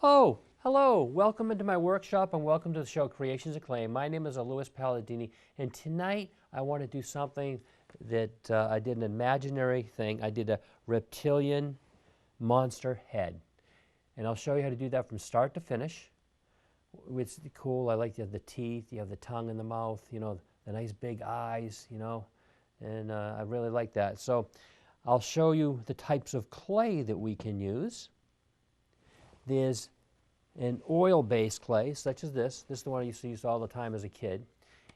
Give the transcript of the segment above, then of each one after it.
Hello, welcome into my workshop and welcome to the show Creations of Clay. My name is Louis Palladini, and tonight I want to do something that I did an imaginary thing. I did a reptilian monster head, and I'll show you how to do that from start to finish. It's cool. I like the teeth, you have the tongue in the mouth, you know, the nice big eyes, you know, and I really like that. So I'll show you the types of clay that we can use. There's an oil-based clay, such as this. This is the one I used to use all the time as a kid,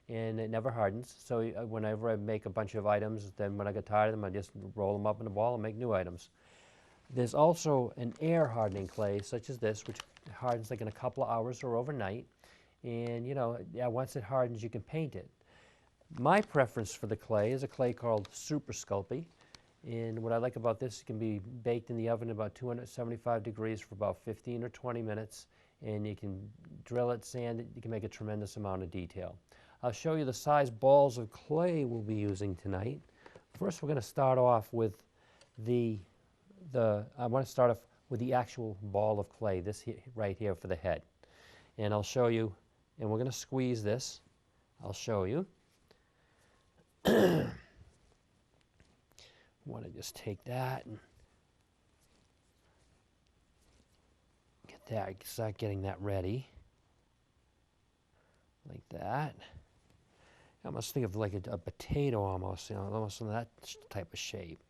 and it never hardens. So whenever I make a bunch of items, then when I get tired of them, I just roll them up in a ball and make new items. There's also an air-hardening clay, such as this, which hardens like in a couple of hours or overnight. And, you know, yeah, once it hardens, you can paint it. My preference for the clay is a clay called Super Sculpey. And what I like about this, it can be baked in the oven at about 275 degrees for about 15 or 20 minutes, and you can drill it, sand it, you can make a tremendous amount of detail. I'll show you the size balls of clay we'll be using tonight. First, we're going to start off with I want to start off with the actual ball of clay, this right here for the head. And I'll show you, and we're going to squeeze this. I'll show you. I want to just take that and start getting that ready, like that. I almost think of like a potato almost, you know, almost in that type of shape.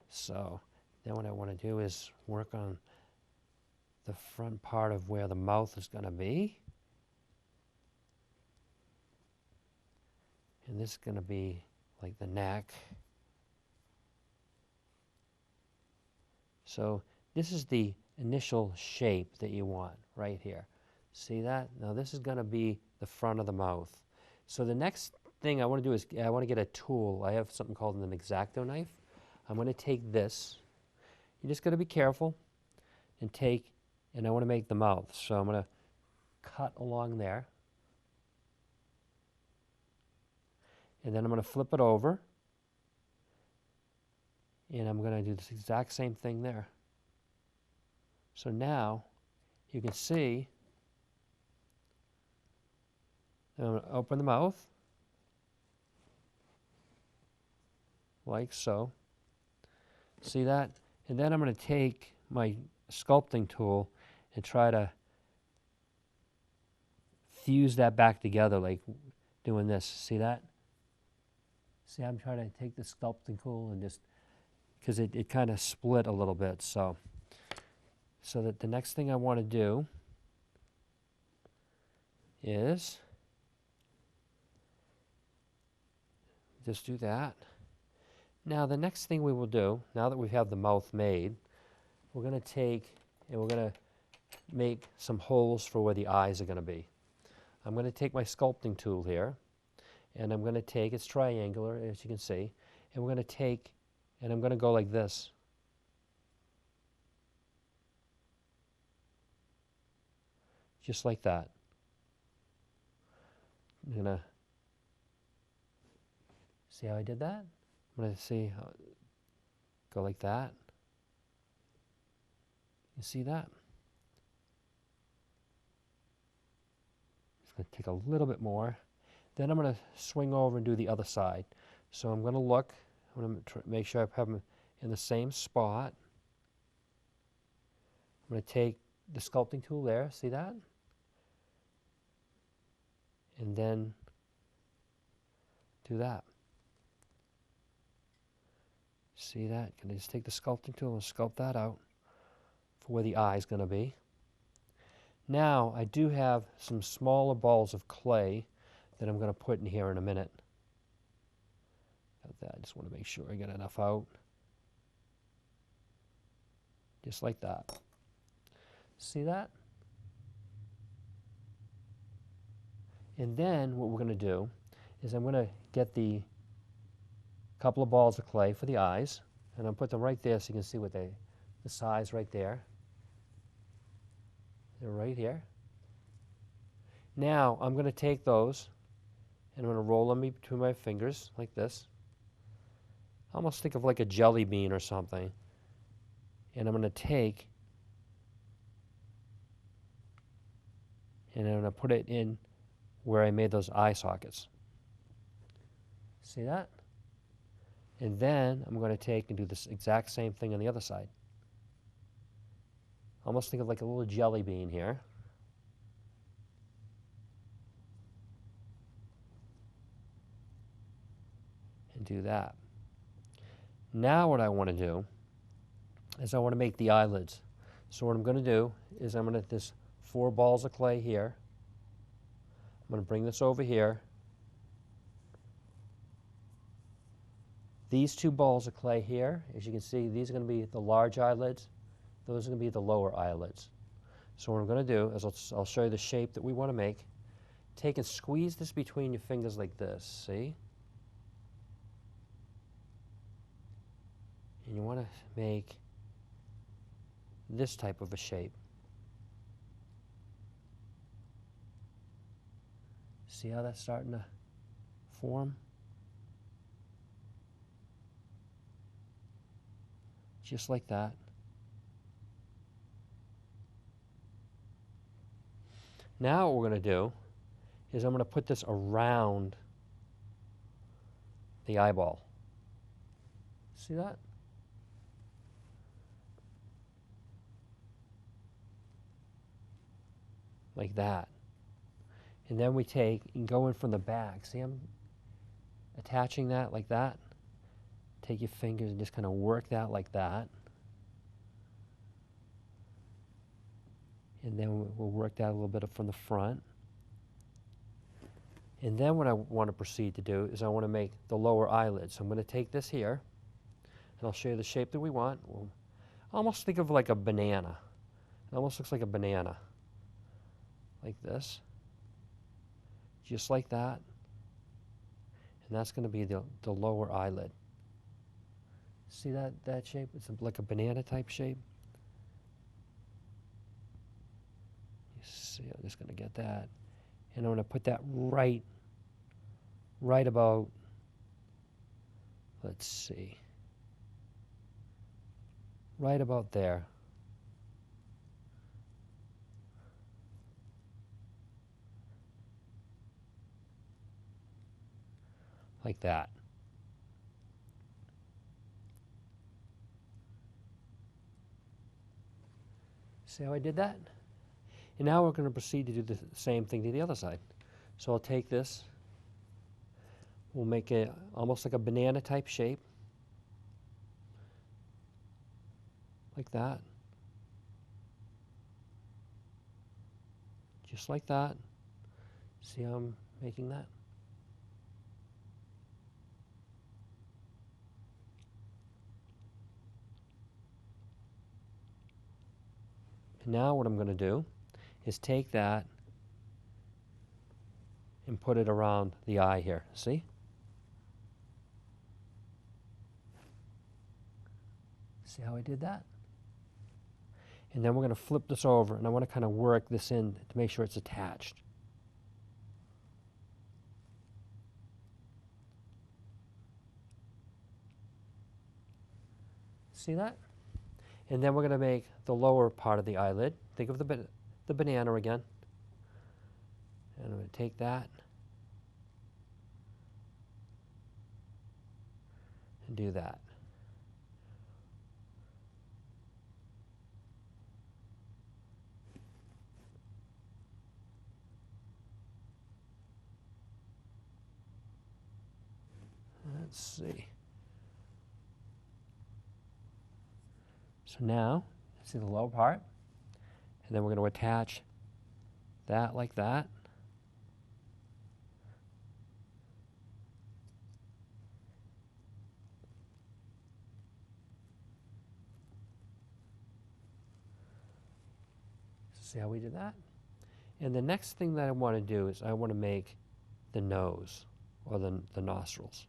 So then what I want to do is work on the front part of where the mouth is going to be. And this is going to be like the neck. So this is the initial shape that you want right here. See that? Now this is going to be the front of the mouth. So the next thing I want to do is I want to get a tool. I have something called an X-Acto knife. I'm going to take this. You just got to be careful and I want to make the mouth. So I'm going to cut along there. And then I'm going to flip it over. And I'm going to do this exact same thing there. So now you can see I'm going to open the mouth like so. See that? And then I'm going to take my sculpting tool and try to fuse that back together like doing this. See that? See, I'm trying to take the sculpting tool and just, because it kind of split a little bit. So that the next thing I want to do is just do that. Now the next thing we will do, now that we have the mouth made, we're going to take and we're going to make some holes for where the eyes are going to be. I'm going to take my sculpting tool here, and I'm going to take, it's triangular as you can see, and we're going to take, and I'm going to go like this. Just like that. I'm going to see how I did that? I'm going to see how, go like that. You see that? It's going to take a little bit more. Then I'm going to swing over and do the other side. So I'm going to look, I'm going to make sure I have them in the same spot. I'm going to take the sculpting tool there, see that? And then do that. See that? Can I just take the sculpting tool and sculpt that out for where the eye is going to be? Now I do have some smaller balls of clay that I'm going to put in here in a minute. I just want to make sure I get enough out. Just like that. See that? And then what we're going to do is I'm going to get the couple of balls of clay for the eyes, and I'll put them right there so you can see what the size right there. They're right here. Now I'm going to take those and I'm going to roll them between my fingers like this. Almost think of like a jelly bean or something. And I'm going to take And I'm going to put it in where I made those eye sockets. See that? And then I'm going to take and do this exact same thing on the other side. Almost think of like a little jelly bean here. And do that. Now what I want to do is I want to make the eyelids. So what I'm going to do is I'm going to, there's 4 balls of clay here. I'm going to bring this over here. These 2 balls of clay here, as you can see, these are going to be the large eyelids. Those are going to be the lower eyelids. So what I'm going to do is I'll show you the shape that we want to make. Take and squeeze this between your fingers like this, see? And you want to make this type of a shape. See how that's starting to form? Just like that. Now what we're going to do is I'm going to put this around the eyeball. See that? Like that. And then we take and go in from the back. See, I'm attaching that like that. Take your fingers and just kind of work that like that. And then we'll work that a little bit from the front. And then what I want to proceed to do is I want to make the lower eyelid. So I'm going to take this here, and I'll show you the shape that we want. We'll almost think of like a banana. It almost looks like a banana. Like this. Just like that. And that's going to be the lower eyelid. See that shape? It's like a banana type shape. You see, I'm just going to get that. And I'm going to put that right about, let's see, right about there. Like that. See how I did that? And now we're going to proceed to do the same thing to the other side. So I'll take this, we'll make it almost like a banana type shape. Like that. Just like that. See how I'm making that? And now what I'm going to do is take that and put it around the eye here. See? See how I did that? And then we're going to flip this over, and I want to kind of work this in to make sure it's attached. See that? And then we're going to make the lower part of the eyelid. Think of the banana again. And I'm going to take that and do that. Let's see. So now, see the lower part, and then we're going to attach that like that. See how we did that? And the next thing that I want to do is I want to make the nose, or the nostrils.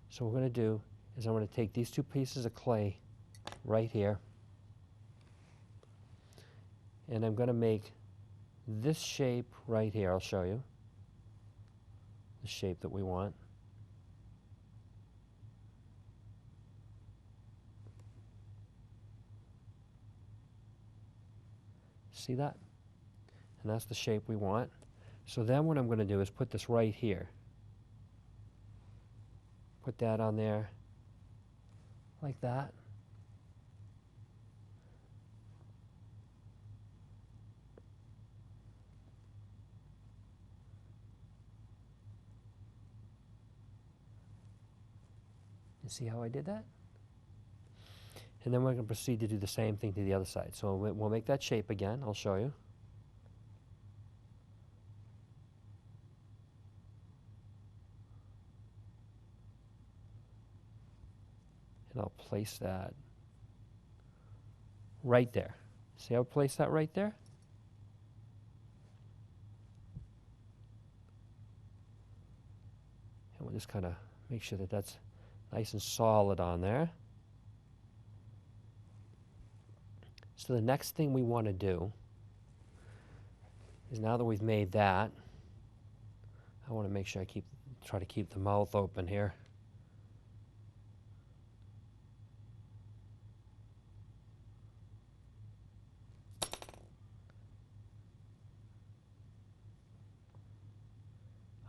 So what we're going to do is I'm going to take these 2 pieces of clay right here, and I'm going to make this shape right here. I'll show you the shape that we want. See that? and that's the shape we want. So then what I'm going to do is put this right here. Put that on there like that. You see how I did that? And then we're going to proceed to do the same thing to the other side. So we'll make that shape again. I'll show you. And I'll place that right there. See how I place that right there? And we'll just kind of make sure that that's nice and solid on there. So the next thing we want to do is, now that we've made that, I want to make sure I try to keep the mouth open here.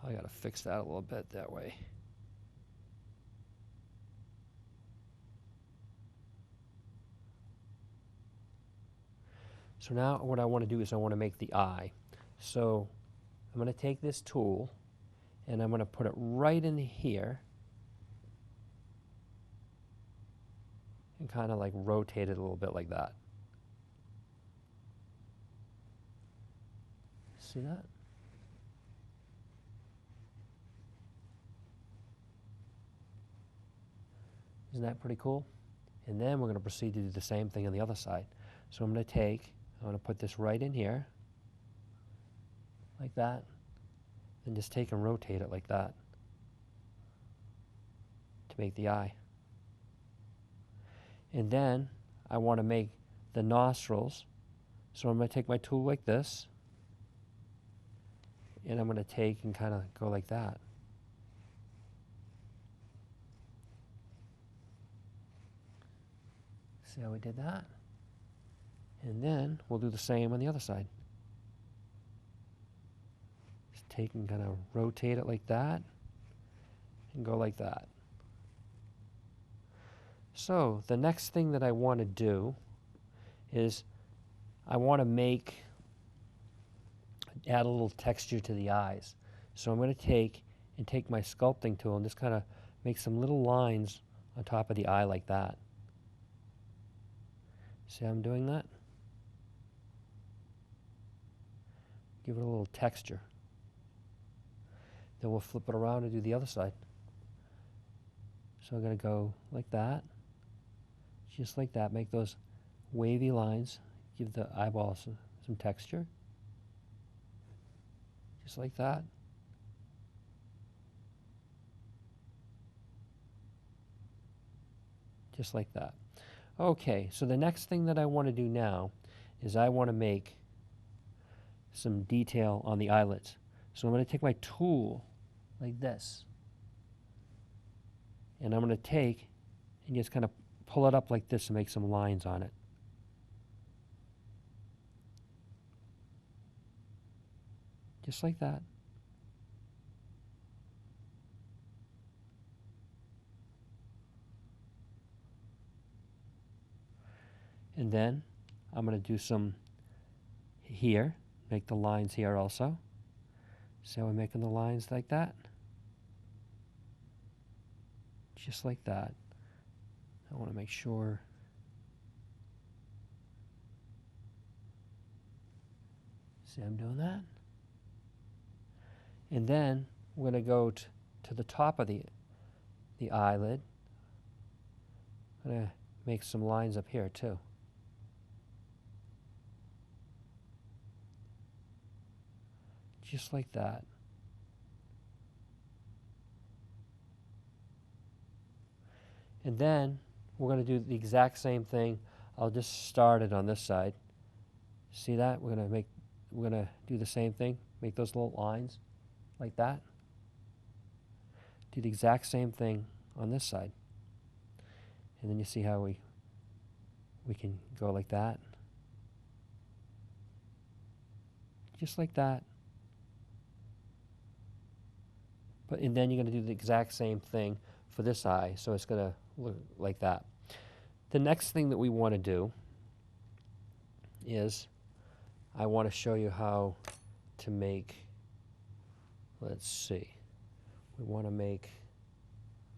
I got to fix that a little bit that way. So now what I want to do is I want to make the eye. So I'm going to take this tool and I'm going to put it right in here and kind of like rotate it a little bit like that. See that? Isn't that pretty cool? And then we're going to proceed to do the same thing on the other side. So I'm going to put this right in here, like that, and just take and rotate it like that to make the eye. And then I want to make the nostrils. So I'm going to take my tool like this, and I'm going to take and kind of go like that. See how we did that? And then we'll do the same on the other side. Just take and kind of rotate it like that and go like that. So the next thing that I want to do is I want to add a little texture to the eyes. So I'm going to take my sculpting tool and just kind of make some little lines on top of the eye like that. See how I'm doing that? Give it a little texture. Then we'll flip it around and do the other side. So I'm going to go like that, just like that. Make those wavy lines. Give the eyeballs some texture. Just like that. Just like that. Okay, so the next thing that I want to do now is I want to make some detail on the eyelids. So I'm going to take my tool like this, and I'm going to take and just kind of pull it up like this and make some lines on it. Just like that. And then I'm going to do some here, make the lines here also. See how we're making the lines like that? Just like that. I want to make sure. See how I'm doing that? And then we're going to go to the top of the eyelid. I'm going to make some lines up here too. Just like that. And then we're going to do the exact same thing. I'll just start it on this side. See that? We're going to do the same thing. Make those little lines like that. Do the exact same thing on this side. And then you see how we can go like that. just like that. And then you're going to do the exact same thing for this eye, so it's going to look like that. The next thing that we want to do is I want to show you how to make, let's see, we want to make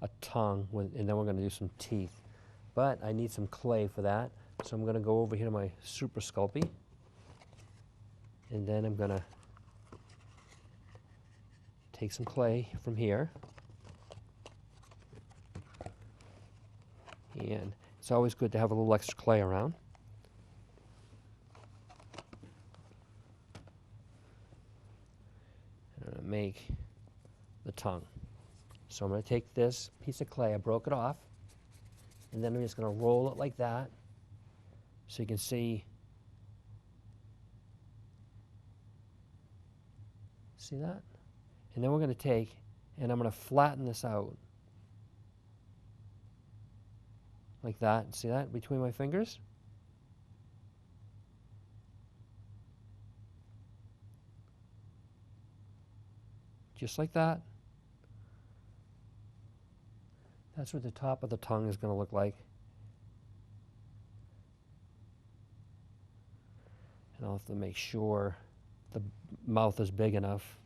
a tongue, and then we're going to do some teeth. But I need some clay for that, so I'm going to go over here to my Super Sculpey, and then I'm going to take some clay from here, and it's always good to have a little extra clay around. I'm going to make the tongue. So I'm going to take this piece of clay, I broke it off, and then I'm just going to roll it like that so you can see that? And then we're going to take, and I'm going to flatten this out like that. See that between my fingers? Just like that. That's what the top of the tongue is going to look like. And I'll have to make sure the mouth is big enough.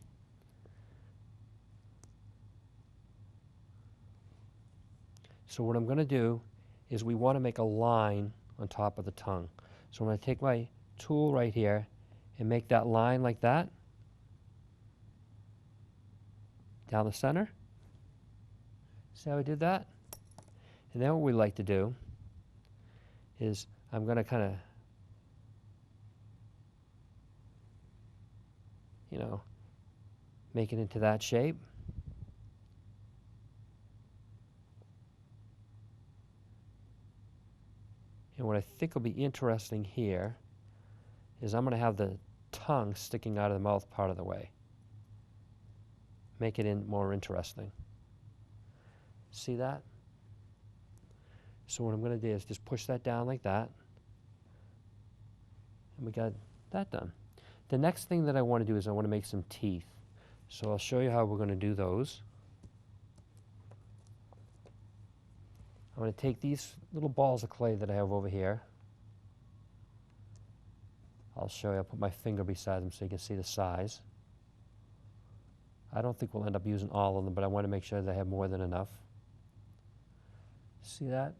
So what I'm going to do is we want to make a line on top of the tongue. So I'm going to take my tool right here and make that line like that down the center. See how I did that? And then what we like to do is I'm going to kind of, make it into that shape. And what I think will be interesting here is I'm going to have the tongue sticking out of the mouth part of the way. Make it more interesting. See that? So what I'm going to do is just push that down like that. And we got that done. The next thing that I want to do is I want to make some teeth. So I'll show you how we're going to do those. I'm going to take these little balls of clay that I have over here. I'll show you, I'll put my finger beside them so you can see the size. I don't think we'll end up using all of them, but I want to make sure that I have more than enough. See that?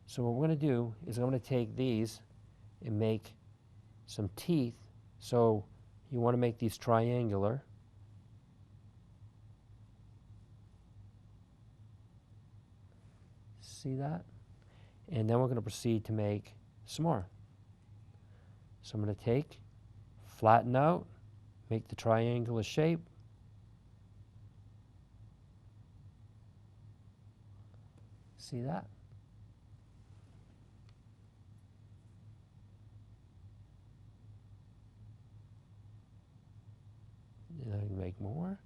So what we're going to do is I'm going to take these and make some teeth. So you want to make these triangular. See that? And then we're going to proceed to make some more. So I'm going to take, flatten out, make the triangular shape. See that? And I can make more.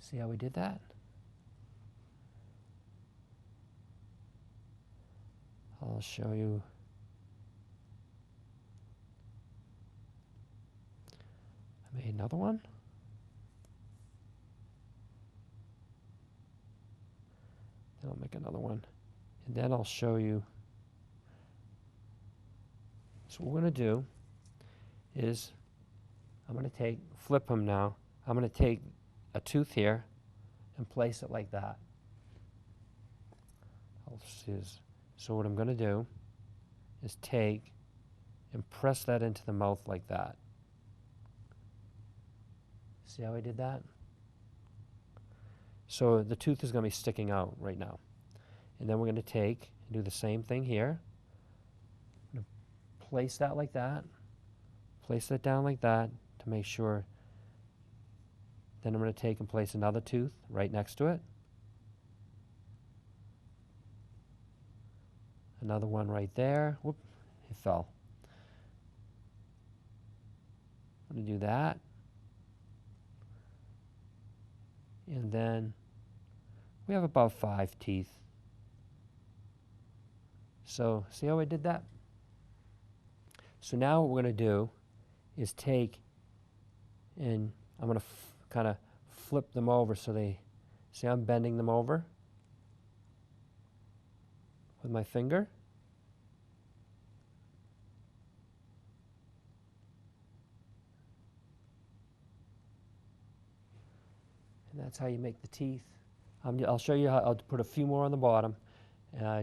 See how we did that? I'll show you. I made another one. Then I'll make another one. And then I'll show you. So what we're going to do is I'm going to flip them now. I'm going to take a tooth here and place it like that. So what I'm going to do is take and press that into the mouth like that. See how I did that? So the tooth is going to be sticking out right now. And then we're going to take and do the same thing here. I'm going to place that like that. Place that down like that to make sure. Then I'm going to take and place another tooth right next to it. Another one right there. Whoop, it fell. I'm going to do that. And then we have about 5 teeth. So see how I did that? So now what we're going to do is take, and I'm going to kind of flip them over so they, see I'm bending them over with my finger. And that's how you make the teeth. I'll show you how, I'll put a few more on the bottom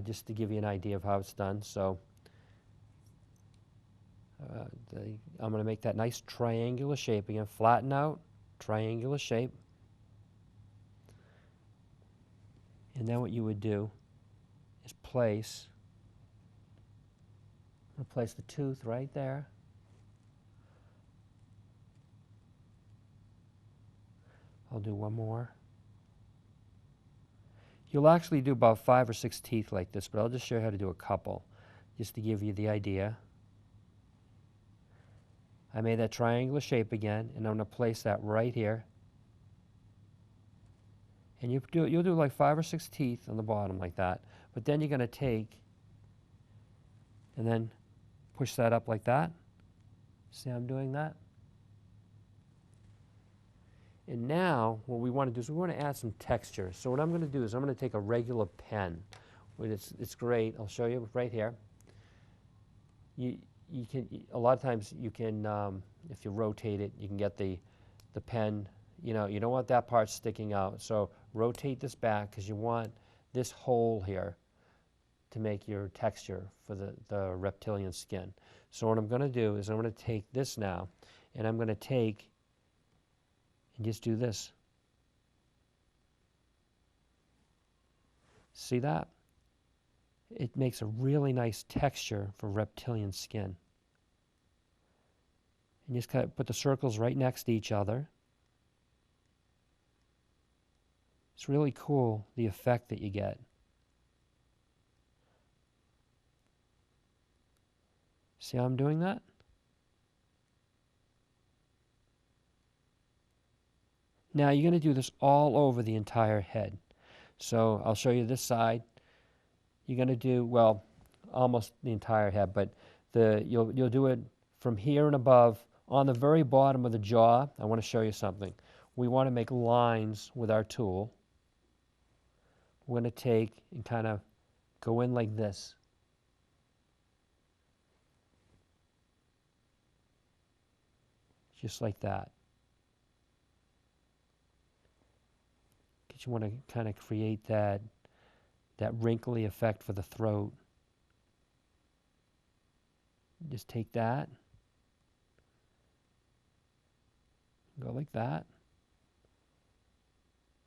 just to give you an idea of how it's done. So I'm going to make that nice triangular shape again, flatten out, triangular shape. And then what you would do is place the tooth right there. I'll do one more. You'll actually do about 5 or 6 teeth like this, but I'll just show you how to do a couple, just to give you the idea. I made that triangular shape again, and I'm going to place that right here. And you'll do like 5 or 6 teeth on the bottom like that. But then you're going to take and then push that up like that. See how I'm doing that? And now what we want to do is we want to add some texture. So what I'm going to do is I'm going to take a regular pen. It's great. I'll show you right here. You can, a lot of times you can, if you rotate it, you can get the pen, you know, you don't want that part sticking out. So rotate this back because you want this hole here to make your texture for the reptilian skin. So what I'm going to do is I'm going to take this now, and I'm going to take and just do this. See that? It makes a really nice texture for reptilian skin. And just kind of put the circles right next to each other. It's really cool, the effect that you get. See how I'm doing that? Now you're going to do this all over the entire head. So I'll show you this side. You're going to do, well, almost the entire head, but you'll do it from here and above. On the very bottom of the jaw, I want to show you something. We want to make lines with our tool. We're going to take and kind of go in like this. Just like that. Because you want to kind of create that wrinkly effect for the throat. Just take that. Go like that.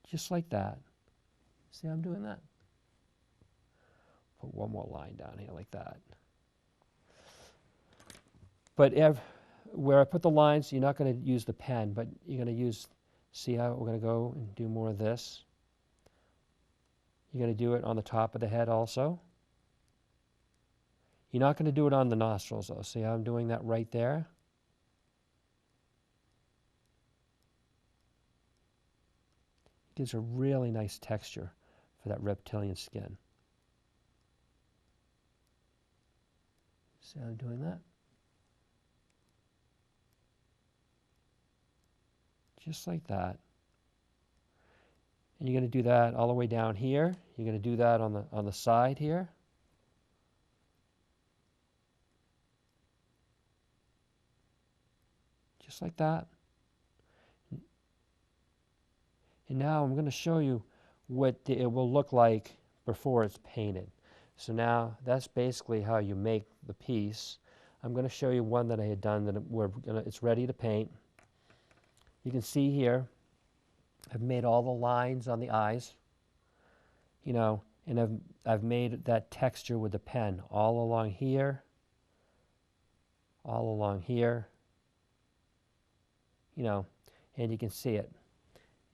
Just like that. See how I'm doing that? Put one more line down here like that. But where I put the lines, you're not going to use the pen, but you're going to use, see how we're going to go and do more of this. You're going to do it on the top of the head also. You're not going to do it on the nostrils though. See how I'm doing that right there? It gives a really nice texture for that reptilian skin. See how I'm doing that? Just like that. And you're going to do that all the way down here. You're going to do that on the side here. Just like that. And now I'm going to show you what it will look like before it's painted. So now that's basically how you make the piece. I'm going to show you one that I had done that it's ready to paint. You can see here I've made all the lines on the eyes, you know, and I've made that texture with the pen all along here, you know, and you can see it.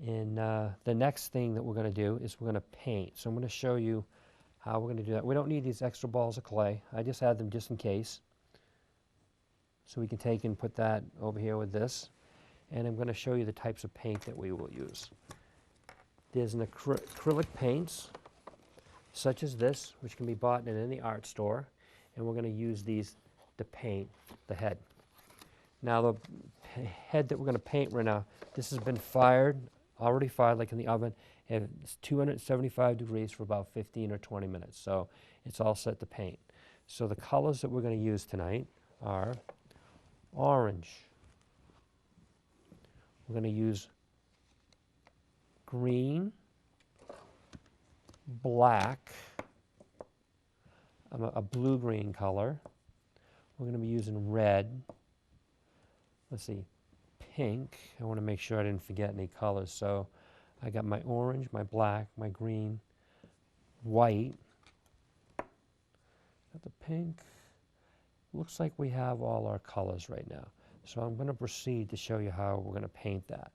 And the next thing that we're going to do is we're going to paint. So I'm going to show you how we're going to do that. We don't need these extra balls of clay. I just had them just in case. So we can take and put that over here with this. And I'm going to show you the types of paint that we will use. There's an acrylic paints, such as this, which can be bought in any art store. And we're going to use these to paint the head. Now the head that we're going to paint right now, this has been fired, already fired like in the oven, and it's 275 degrees for about 15 or 20 minutes. So it's all set to paint. So the colors that we're going to use tonight are orange. We're going to use green, black, a blue-green color. We're going to be using red. Let's see, pink. I want to make sure I didn't forget any colors. So I got my orange, my black, my green, white. Got the pink. Looks like we have all our colors right now. So I'm going to proceed to show you how we're going to paint that.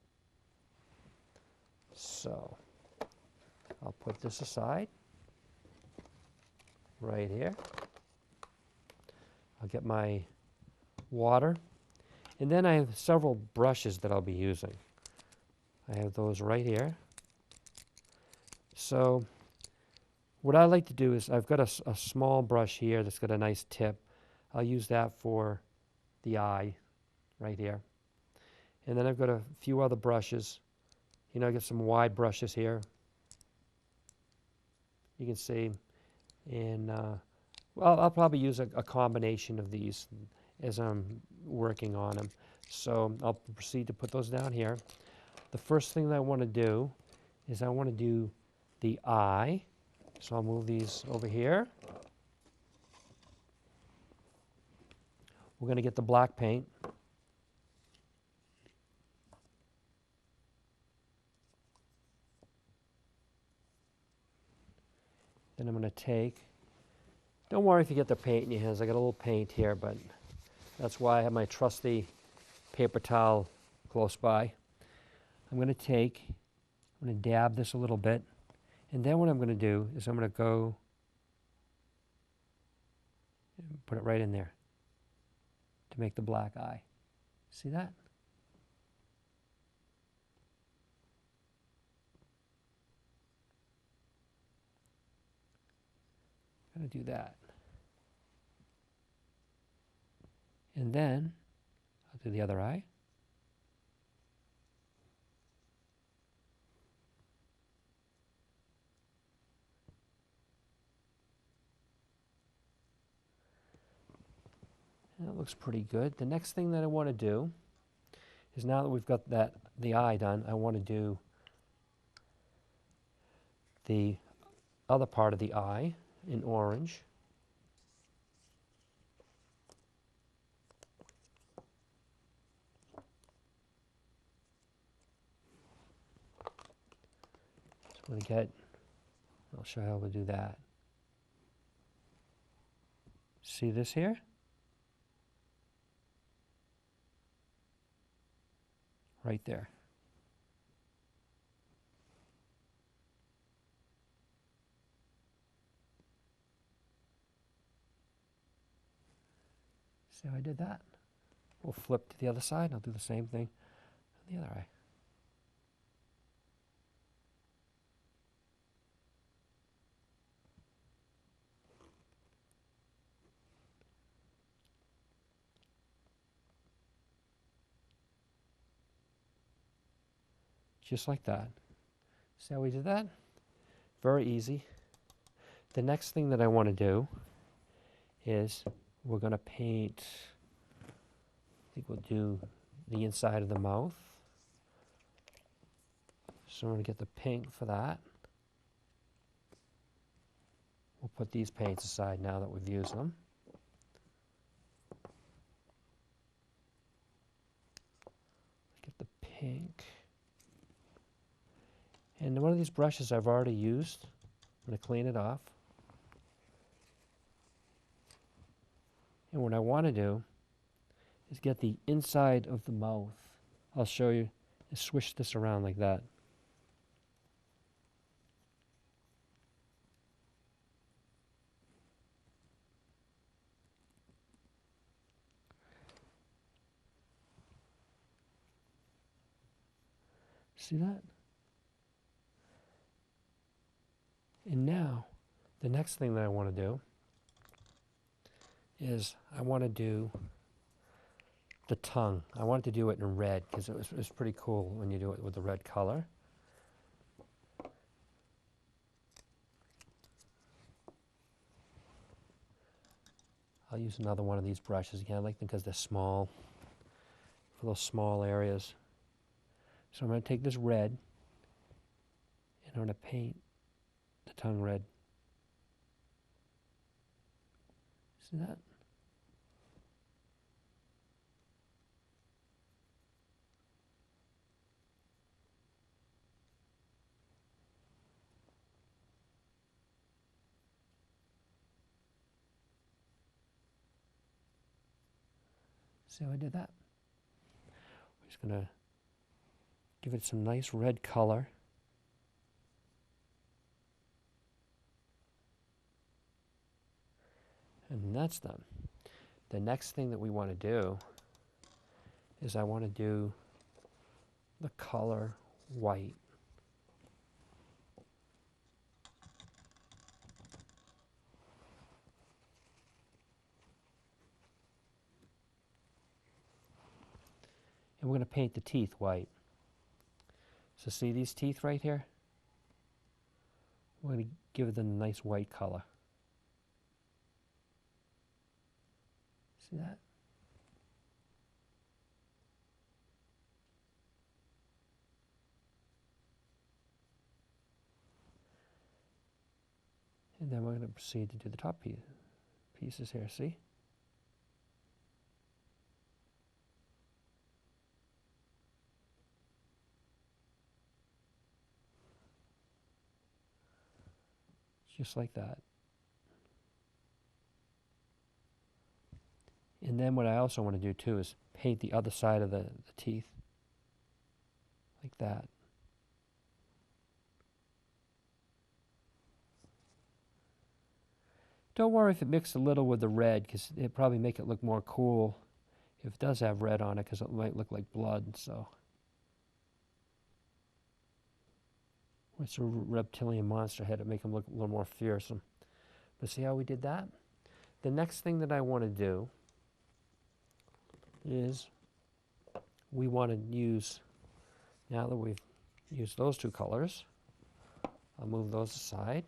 So I'll put this aside right here. I'll get my water. And then I have several brushes that I'll be using. I have those right here. So what I like to do is I've got a small brush here that's got a nice tip. I'll use that for the eye right here. And then I've got a few other brushes. You know, I got some wide brushes here. You can see. And well, I'll probably use a combination of these as I'm working on them. So I'll proceed to put those down here. The first thing that I want to do is I want to do the eye. So I'll move these over here. We're going to get the black paint. Then I'm going to take, don't worry if you get the paint in your hands. I got a little paint here, but that's why I have my trusty paper towel close by. I'm going to dab this a little bit. And then what I'm going to do is I'm going to go and put it right in there to make the black eye. See that? I'm going to do that. And then I'll do the other eye. And that looks pretty good. The next thing that I want to do is, now that we've got the eye done, I want to do the other part of the eye in orange. So I'll show you how we'll do that. See this here? Right there. See how I did that? We'll flip to the other side and I'll do the same thing on the other eye. Just like that. See how we did that? Very easy. The next thing that I want to do is we're going to paint, I think we'll do the inside of the mouth. So we're going to get the pink for that. We'll put these paints aside now that we've used them. Get the pink. And one of these brushes I've already used. I'm going to clean it off. And what I want to do is get the inside of the mouth. I'll show you. Swish this around like that. See that? And now, the next thing that I want to do is I want to do the tongue. I wanted to do it in red because it was pretty cool when you do it with the red color. I'll use another one of these brushes again. I like them because they're small, for those small areas. So I'm going to take this red and I'm going to paint the tongue red. See that? See how I did that? I'm just going to give it some nice red color. And that's done. The next thing that we want to do is I want to do the color white. And we're going to paint the teeth white. So see these teeth right here? We're going to give it a nice white color. See that? And then we're going to proceed to do the top pieces here, see? Just like that. And then what I also want to do too is paint the other side of the teeth. Like that. Don't worry if it mixed a little with the red, because it'd probably make it look more cool if it does have red on it, because it might look like blood, so. It's a reptilian monster head to make him look a little more fearsome. But see how we did that? The next thing that I want to do is we want to use, now that we've used those two colors, I'll move those aside.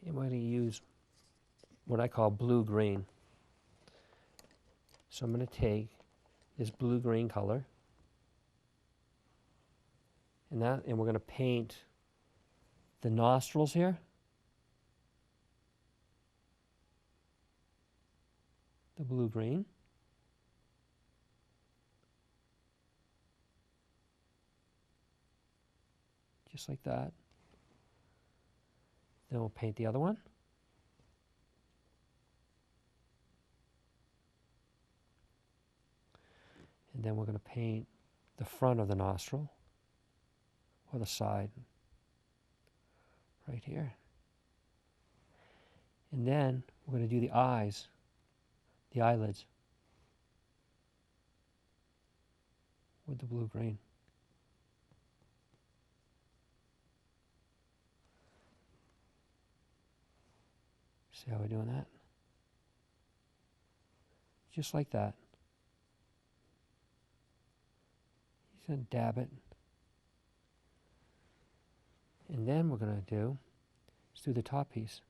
And we're going to use what I call blue-green. So I'm going to take this blue-green color, and we're going to paint the nostrils here. The blue-green. Just like that. Then we'll paint the other one. And then we're going to paint the front of the nostril, or the side, right here. And then we're going to do the eyes, the eyelids, with the blue-green. See how we're doing that? Just like that. Just gonna dab it. And then we're going to do the top piece.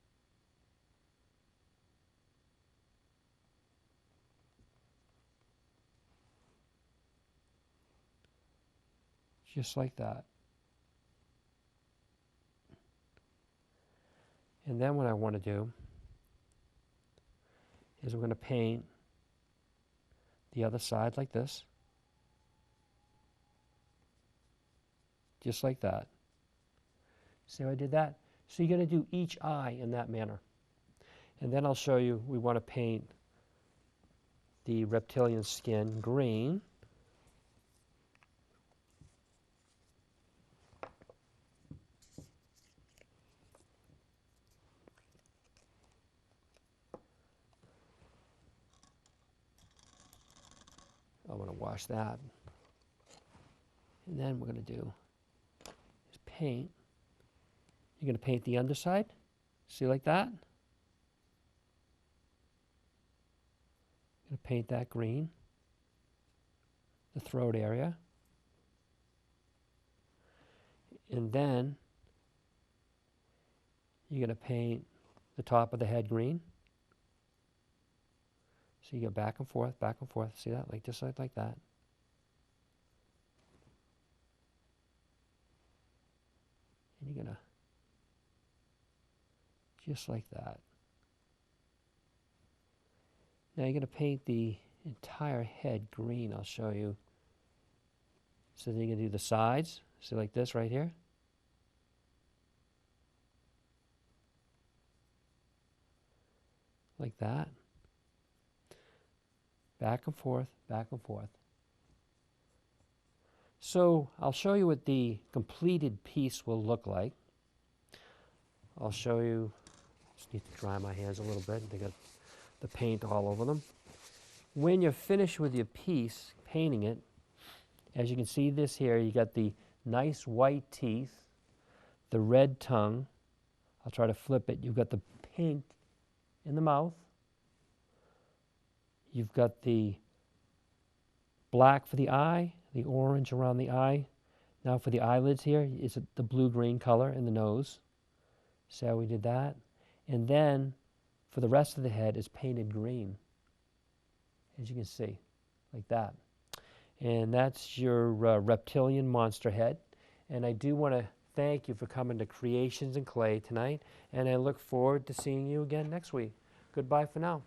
Just like that. And then what I want to do is we're going to paint the other side like this. Just like that. See how I did that? So you're going to do each eye in that manner. And then I'll show you, we want to paint the reptilian skin green. I want to wash that. And then we're going to do is paint. You're going to paint the underside. See, like that? Going to paint that green, the throat area. And then you're going to paint the top of the head green. So you go back and forth, back and forth. See that? Like just like that. And you're going to, just like that. Now you're going to paint the entire head green. I'll show you. So then you're going to do the sides. See, like this right here. Like that. Back and forth, back and forth. So I'll show you what the completed piece will look like. I'll show you, just need to dry my hands a little bit. They got the paint all over them. When you're finished with your piece, painting it, as you can see this here, you got the nice white teeth, the red tongue. I'll try to flip it. You've got the pink in the mouth. You've got the black for the eye, the orange around the eye. Now for the eyelids here, is the blue-green color in the nose. See how we did that? And then for the rest of the head is painted green, as you can see, like that. And that's your reptilian monster head. And I do want to thank you for coming to Creations in Clay tonight, and I look forward to seeing you again next week. Goodbye for now.